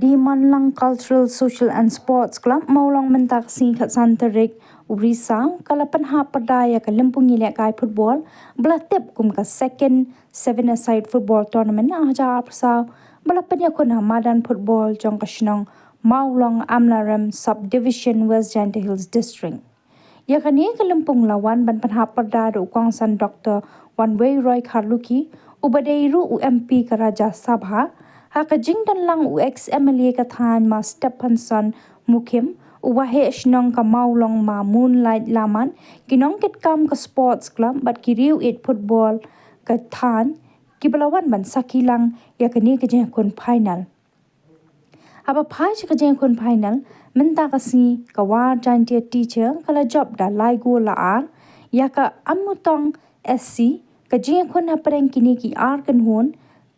di Mawlong Cultural, Social and Sports Club Mawlong mentak si kat santerik Urisau kala pynhap pyrda ka lempungi lek kai football belah tip kum ka second 7-a-side football tournament aja persau belah penyakun hamadan football jong ka shnong Mawlong Amlaram Subdivision West Janta Hills District. Ya kani ka lempung lawan ban pynhap pyrda do kongsan Dr. Wanway Roy Kharluki ubadeiru MP Raja Sabha haka jing dan lang ex MLA kathan ma Stephenson Mukim uwahe shnong ka Mawlong ma Moonlight Laman kinong ket kam ka sports club bat kiriu it football kathan kibalawan ban sakilang ya kani ka jeng kun final aba phai ka jeng kun final menta kasi ka war jantia teacher kala job da lai go la ar ya ka amutong SC ka jeng kun apreng kini ki ar kan hun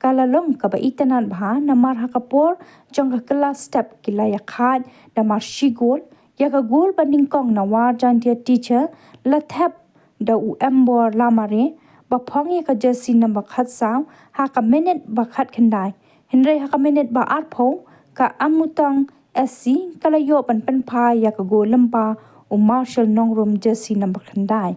kala long ka ba itanan bha namar hakapor jong ka kelas step kila ya khat damar shigol ya ka gol banding kong na war jantia teacher la thap da u embor lamare ba phong ya ka jersey number khat saw ha ka minute ba khat khandai hinre ha ka minute ba art pho ka amutang SC kala yo pan pen pha ya ka gol lampa u marshal nongrum jersey number khandai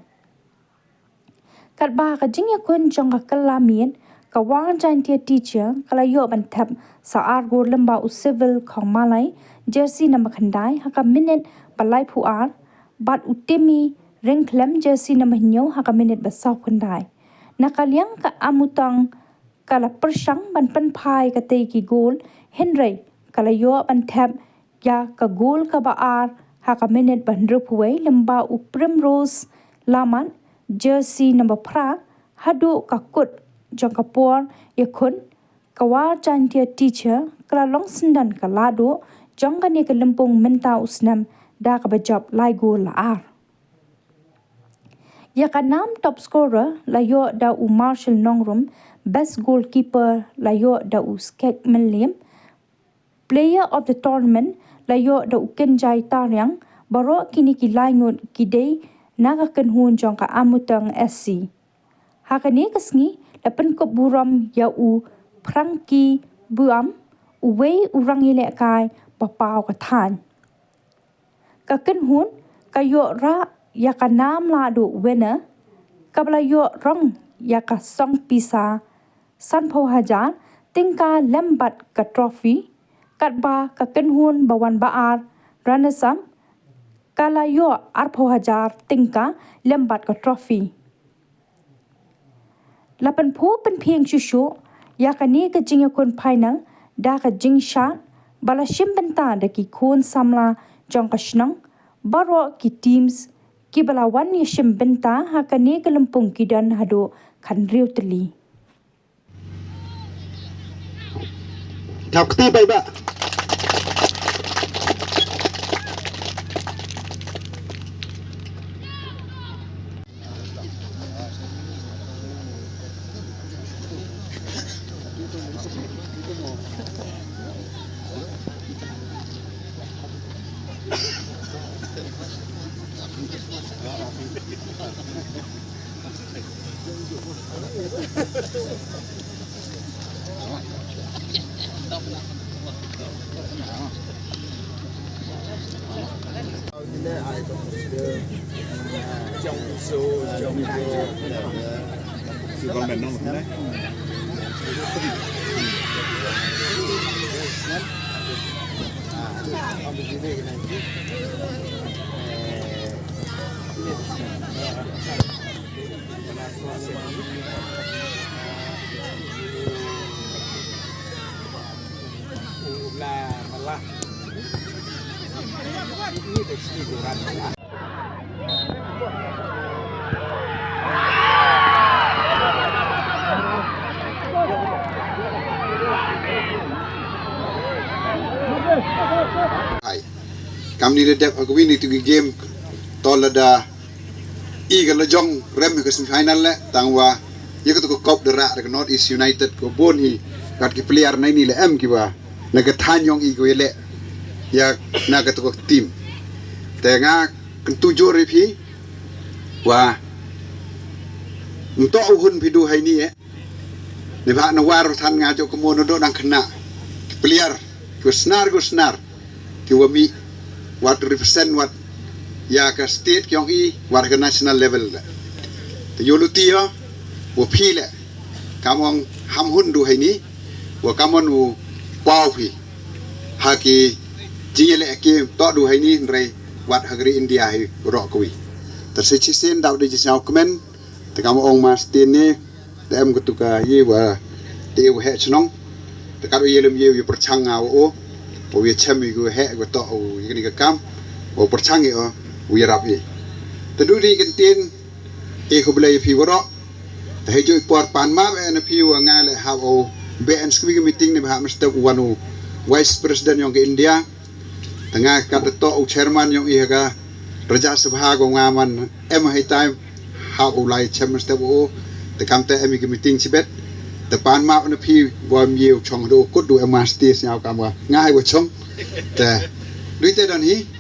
kat ba ka jingya kun jong ka kalamin ka war jantia teacher kala yo ban thap sa ar go lamba u civil khong malai jersey number khandai ha ka minute balai phu ar bat u temi ring klem jersey number nyo ha ka minute ba saw khandai nakaliang ka amutang kala persang ban pan phai ka te ki gol henry kala yo ban thap ya ka gol ka ba ar ha ka minute ban rupuai lamba u primrose laman jersey number pra hadu ka kut jong kapor yakun kawa jantia teacher kala long sindan kalado jong ka ni ka lempung menta usnam da ka bajab lai go la ar ya ka nam top scorer la yo da u marshal nongrum best goalkeeper la yo da u skek milim player of the tournament la yo da u kenjai taryang baro kini ki lai ngot ki dei naga kan hun jong ka amutang SC hakani kasngi lapan kop buram ya u prangki buam uwei urang ile kai papau ka than ka kan hun ka yo ra ya ka nam la do winner ka bla yo rong ya ka song pisa san pho hajar tingka lembat ka trophy kat ba ka kan hun bawan baar ranasam kala yo ar pho hajar tingka lembat ka trophy lapan pho pen phieng shushu ya kani ka jing kun final da ka jing shat bala shim benta da ki khon samla jong ka shnang baro ki teams ki bala wan ya shim benta ha kani ka lempung ki dan hado khan riu tli thọc ti bai ba kami ni dep aku ini tu game tolada i kalau jong rem ke semifinal le tangwa ya ko kop dera ke North East United ko bon hi kat ki player nai ni le em ki ba na ke thanyong i ko le ya na ke to team tenga kentujo repi wa untuk uhun pidu hai ni ne ba na war than nga jo ko mono do dang khna player go snar ki wa mi what represent what iaka state kyong I what ka national level la te yoluti yo wo phi le kamong ham hun du hai ni wo kamon u pau phi ha ki jingele ke to du hai ni re what hagri India hi ro ko wi ta se chi sen daw de chi comment te kam ong ma stin ni te em ko tu ka ye wa te wo he chnong te ka ye lem ye perchang nga o wi chem wi go he go to o ni ka kam o perchang ye o wi rap ye te du ri kan tin e ko blai phi wo ro te he jo por pan ma en phi wa nga le ha o be en squig meeting ni ba Mr. Wanu Vice President yong ke India tengah kata to chairman yong I ka Raja Sabha ko nga man em hai time ha ulai chem step o te kam te em ki meeting chibet te pan ma na phi wa mieu chong do ko do em state nya kam nga hai wo chong te lui te dan hi